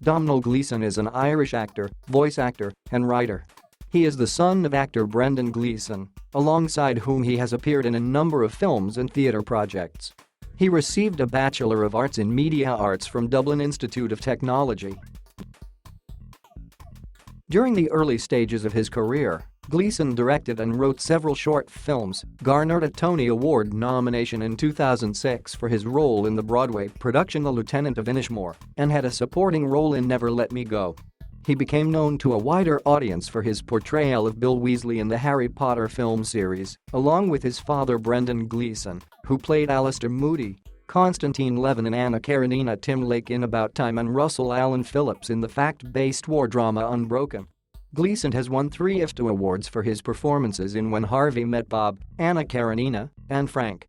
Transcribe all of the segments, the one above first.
Domhnall Gleeson is an Irish actor, voice actor, and writer. He is the son of actor Brendan Gleeson, alongside whom he has appeared in a number of films and theatre projects. He received a Bachelor of Arts in Media Arts from Dublin Institute of Technology. During the early stages of his career, Gleeson directed and wrote several short films, garnered a Tony Award nomination in 2006 for his role in the Broadway production The Lieutenant of Inishmore, and had a supporting role in Never Let Me Go. He became known to a wider audience for his portrayal of Bill Weasley in the Harry Potter film series, along with his father Brendan Gleeson, who played Alistair Moody, Constantine Levin and Anna Karenina Tim Lake in About Time, and Russell Allen Phillips in the fact-based war drama Unbroken. Gleeson has won 3 IFTA awards for his performances in When Harvey Met Bob, Anna Karenina, and Frank.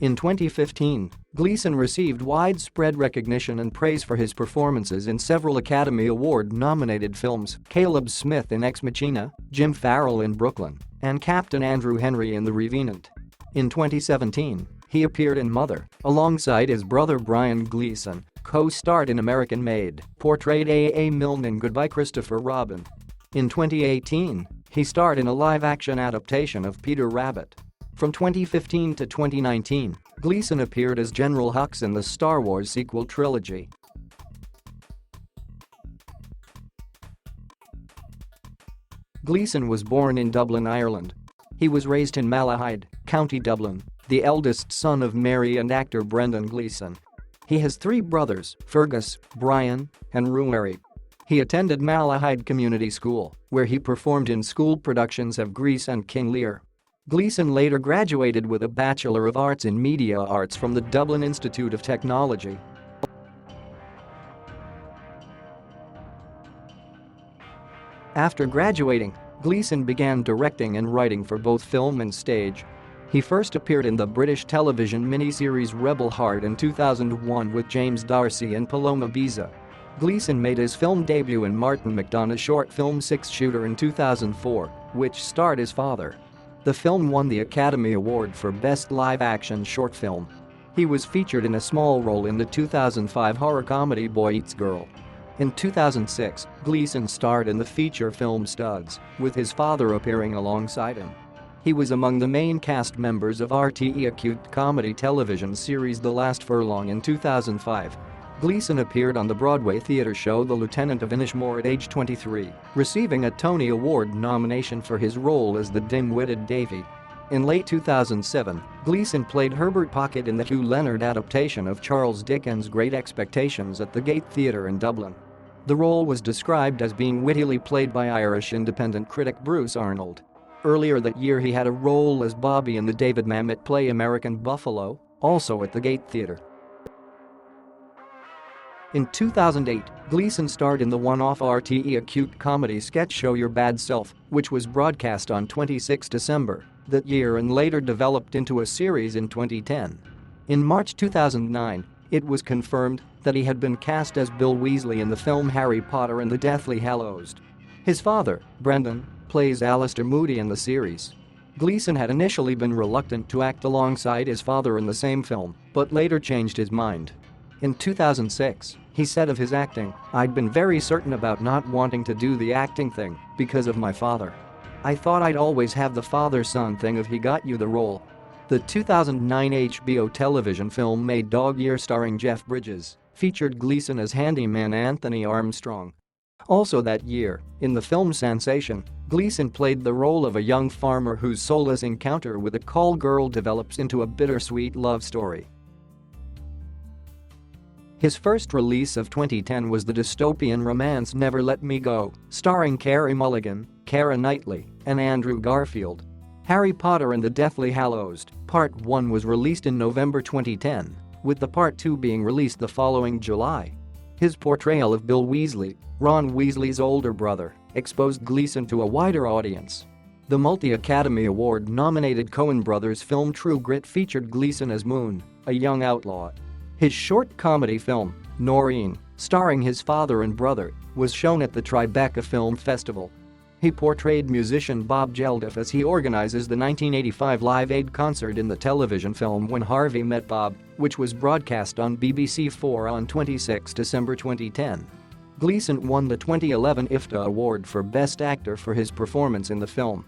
In 2015, Gleeson received widespread recognition and praise for his performances in several Academy Award-nominated films: Caleb Smith in Ex Machina, Jim Farrell in Brooklyn, and Captain Andrew Henry in The Revenant. In 2017, he appeared in Mother, alongside his brother Brian Gleeson, co-starred in American Made, portrayed A.A. Milne in Goodbye Christopher Robin. In 2018, he starred in a live-action adaptation of Peter Rabbit. From 2015 to 2019, Gleeson appeared as General Hux in the Star Wars sequel trilogy. Gleeson was born in Dublin, Ireland. He was raised in Malahide, County Dublin, the eldest son of Mary and actor Brendan Gleeson. He has 3 brothers, Fergus, Brian, and Ruairi. He attended Malahide Community School, where he performed in school productions of Grease and King Lear. Gleeson later graduated with a Bachelor of Arts in Media Arts from the Dublin Institute of Technology. After graduating, Gleeson began directing and writing for both film and stage. He first appeared in the British television miniseries Rebel Heart in 2001 with James D'Arcy and Paloma Biza. Gleeson made his film debut in Martin McDonagh's short film Six Shooter in 2004, which starred his father. The film won the Academy Award for Best Live-Action Short Film. He was featured in a small role in the 2005 horror comedy Boy Eats Girl. In 2006, Gleeson starred in the feature film Studs, with his father appearing alongside him. He was among the main cast members of RTE acute comedy television series The Last Furlong in 2005. Gleeson appeared on the Broadway theatre show The Lieutenant of Inishmore at age 23, receiving a Tony Award nomination for his role as the dim-witted Davy. In late 2007, Gleeson played Herbert Pocket in the Hugh Leonard adaptation of Charles Dickens' Great Expectations at the Gate Theatre in Dublin. The role was described as being wittily played by Irish independent critic Bruce Arnold. Earlier that year he had a role as Bobby in the David Mamet play American Buffalo, also at the Gate Theatre. In 2008, Gleeson starred in the one-off RTE acute comedy sketch show Your Bad Self, which was broadcast on 26 December that year and later developed into a series in 2010. In March 2009, it was confirmed that he had been cast as Bill Weasley in the film Harry Potter and the Deathly Hallows. His father, Brendan, plays Alistair Moody in the series. Gleeson had initially been reluctant to act alongside his father in the same film, but later changed his mind. In 2006, he said of his acting, "I'd been very certain about not wanting to do the acting thing because of my father. I thought I'd always have the father-son thing if he got you the role." The 2009 HBO television film Made Dog Year starring Jeff Bridges featured Gleeson as handyman Anthony Armstrong. Also that year, in the film Sensation, Gleeson played the role of a young farmer whose soulless encounter with a call girl develops into a bittersweet love story. His first release of 2010 was the dystopian romance Never Let Me Go, starring Carey Mulligan, Keira Knightley, and Andrew Garfield. Harry Potter and the Deathly Hallows, Part 1 was released in November 2010, with the Part 2 being released the following July. His portrayal of Bill Weasley, Ron Weasley's older brother, exposed Gleeson to a wider audience. The multi-Academy Award-nominated Coen Brothers film True Grit featured Gleeson as Moon, a young outlaw. His short comedy film, Noreen, starring his father and brother, was shown at the Tribeca Film Festival. He portrayed musician Bob Geldof as he organizes the 1985 Live Aid concert in the television film When Harvey Met Bob, which was broadcast on BBC4 on 26 December 2010. Gleeson won the 2011 IFTA Award for Best Actor for his performance in the film.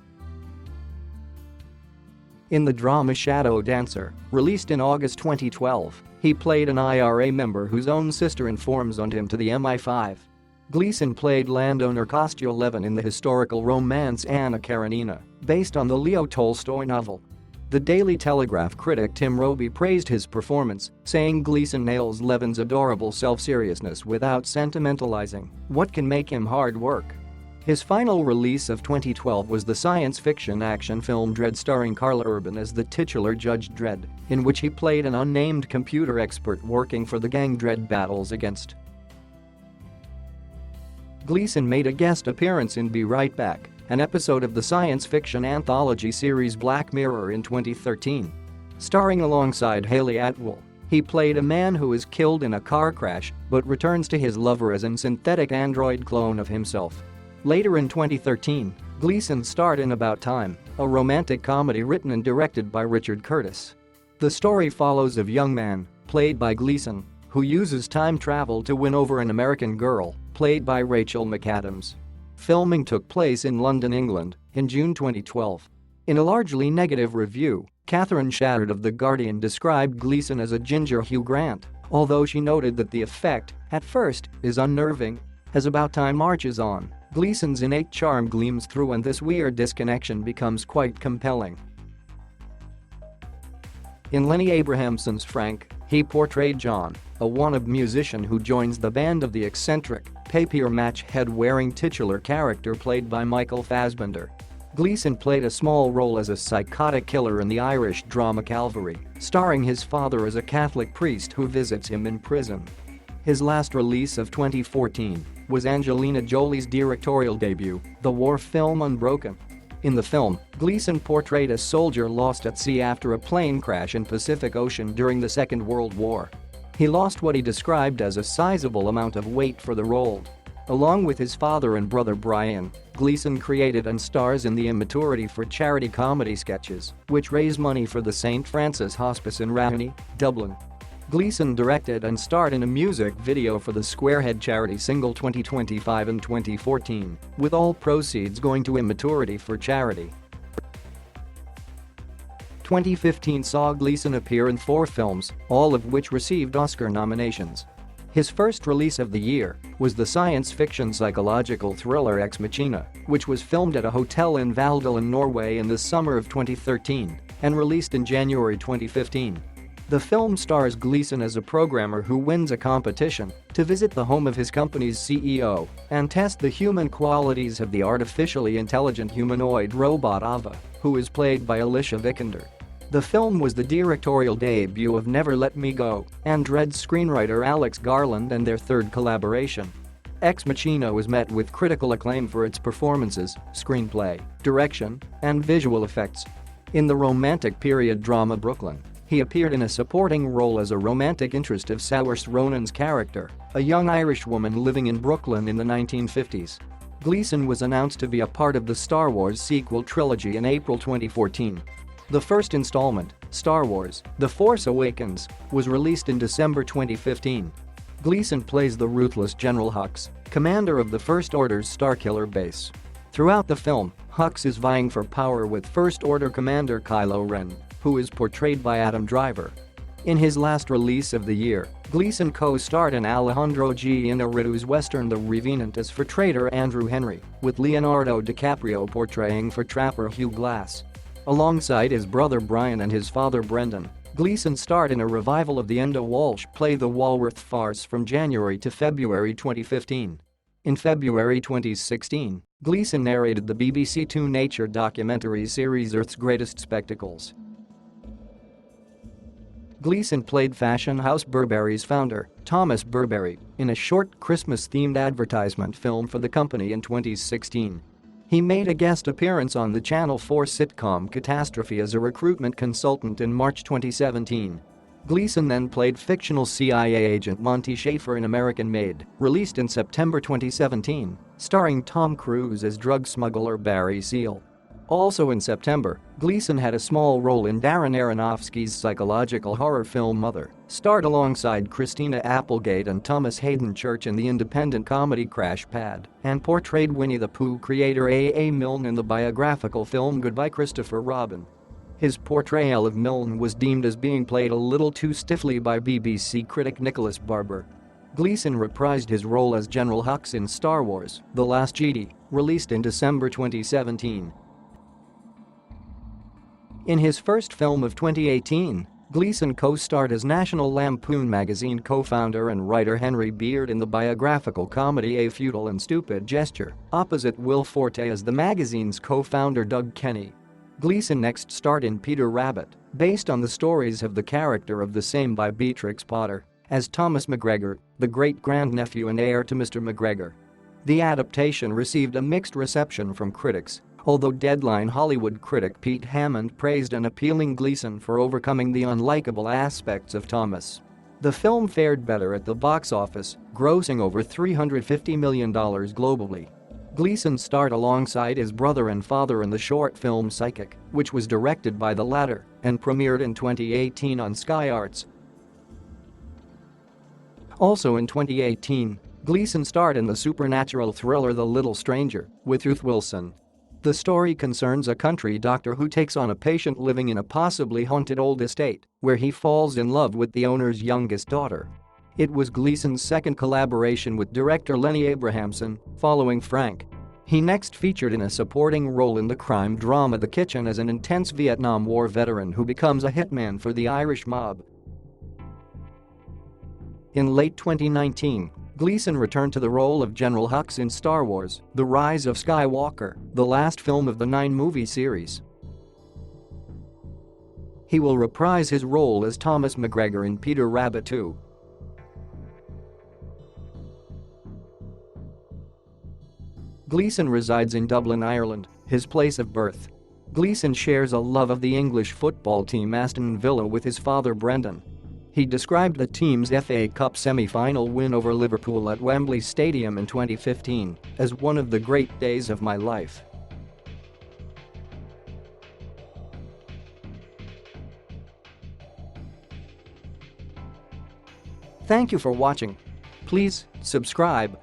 In the drama Shadow Dancer, released in August 2012, he played an IRA member whose own sister informs on him to the MI5. Gleeson played landowner Kostya Levin in the historical romance Anna Karenina, based on the Leo Tolstoy novel. The Daily Telegraph critic Tim Roby praised his performance, saying Gleeson nails Levin's adorable self-seriousness without sentimentalizing what can make him hard work. His final release of 2012 was the science fiction action film Dredd starring Carla Urban as the titular Judge Dredd, in which he played an unnamed computer expert working for the gang Dredd battles against. Gleeson made a guest appearance in Be Right Back, an episode of the science fiction anthology series Black Mirror in 2013. Starring alongside Haley Atwell, he played a man who is killed in a car crash but returns to his lover as a synthetic android clone of himself. Later in 2013, Gleeson starred in About Time, a romantic comedy written and directed by Richard Curtis. The story follows a young man, played by Gleeson, who uses time travel to win over an American girl, played by Rachel McAdams. Filming took place in London, England, in June 2012. In a largely negative review, Catherine Shaddard of The Guardian described Gleeson as a ginger Hugh Grant, although she noted that the effect, at first, is unnerving. As About Time marches on, Gleeson's innate charm gleams through and this weird disconnection becomes quite compelling. In Lenny Abrahamson's Frank, he portrayed John, a wannabe musician who joins the band of the eccentric, papier-mâché head-wearing titular character played by Michael Fassbender. Gleeson played a small role as a psychotic killer in the Irish drama Calvary, starring his father as a Catholic priest who visits him in prison. His last release of 2014 was Angelina Jolie's directorial debut, the war film Unbroken. In the film, Gleeson portrayed a soldier lost at sea after a plane crash in Pacific Ocean during the Second World War. He lost what he described as a sizable amount of weight for the role. Along with his father and brother Brian, Gleeson created and stars in the Immaturity for Charity comedy sketches, which raise money for the St. Francis Hospice in Raheny, Dublin. Gleeson directed and starred in a music video for the Squarehead charity single 2025 and 2014, with all proceeds going to Immaturity for Charity. 2015 saw Gleeson appear in 4 films, all of which received Oscar nominations. His first release of the year was the science fiction psychological thriller Ex Machina, which was filmed at a hotel in Valldal in Norway in the summer of 2013 and released in January 2015. The film stars Gleeson as a programmer who wins a competition to visit the home of his company's CEO and test the human qualities of the artificially intelligent humanoid robot Ava, who is played by Alicia Vikander. The film was the directorial debut of Never Let Me Go and Dredd's screenwriter Alex Garland and their third collaboration. Ex Machina was met with critical acclaim for its performances, screenplay, direction, and visual effects. In the romantic period drama Brooklyn, he appeared in a supporting role as a romantic interest of Saoirse Ronan's character, a young Irish woman living in Brooklyn in the 1950s. Gleeson was announced to be a part of the Star Wars sequel trilogy in April 2014. The first installment, Star Wars: The Force Awakens, was released in December 2015. Gleeson plays the ruthless General Hux, commander of the First Order's Starkiller base. Throughout the film, Hux is vying for power with First Order Commander Kylo Ren, who is portrayed by Adam Driver. In his last release of the year, Gleeson co-starred in Alejandro G. Iñárritu's western The Revenant as for traitor Andrew Henry, with Leonardo DiCaprio portraying for trapper Hugh Glass. Alongside his brother Brian and his father Brendan, Gleeson starred in a revival of the Enda Walsh play The Walworth Farce from January to February 2015. In February 2016, Gleeson narrated the BBC Two nature documentary series Earth's Greatest Spectacles. Gleeson played fashion house Burberry's founder, Thomas Burberry, in a short Christmas-themed advertisement film for the company in 2016. He made a guest appearance on the Channel 4 sitcom Catastrophe as a recruitment consultant in March 2017. Gleeson then played fictional CIA agent Monty Schaefer in American Made, released in September 2017, starring Tom Cruise as drug smuggler Barry Seal. Also in September, Gleeson had a small role in Darren Aronofsky's psychological horror film Mother, starred alongside Christina Applegate and Thomas Hayden Church in the independent comedy Crash Pad, and portrayed Winnie the Pooh creator A. Milne in the biographical film Goodbye Christopher Robin. His portrayal of Milne was deemed as being played a little too stiffly by BBC critic Nicholas Barber. Gleeson reprised his role as General Hux in Star Wars: The Last Jedi, released in December 2017. In his first film of 2018, Gleeson co-starred as National Lampoon magazine co-founder and writer Henry Beard in the biographical comedy A Futile and Stupid Gesture, opposite Will Forte as the magazine's co-founder Doug Kenny. Gleeson next starred in Peter Rabbit, based on the stories of the character of the same by Beatrix Potter, as Thomas McGregor, the great-grandnephew and heir to Mr. McGregor. The adaptation received a mixed reception from critics, although Deadline Hollywood critic Pete Hammond praised an appealing Gleeson for overcoming the unlikable aspects of Thomas. The film fared better at the box office, grossing over $350 million globally. Gleeson starred alongside his brother and father in the short film Psychic, which was directed by the latter and premiered in 2018 on Sky Arts. Also in 2018, Gleeson starred in the supernatural thriller The Little Stranger with Ruth Wilson. The story concerns a country doctor who takes on a patient living in a possibly haunted old estate, where he falls in love with the owner's youngest daughter. It was Gleeson's second collaboration with director Lenny Abrahamson, following Frank. He next featured in a supporting role in the crime drama The Kitchen as an intense Vietnam War veteran who becomes a hitman for the Irish mob. In late 2019, Gleeson returned to the role of General Hux in Star Wars: The Rise of Skywalker, the last film of the 9-movie series. He will reprise his role as Thomas McGregor in Peter Rabbit 2. Gleeson resides in Dublin, Ireland, his place of birth. Gleeson shares a love of the English football team Aston Villa with his father Brendan. He described the team's FA Cup semi-final win over Liverpool at Wembley Stadium in 2015 as one of the great days of my life. Thank you for watching. Please subscribe.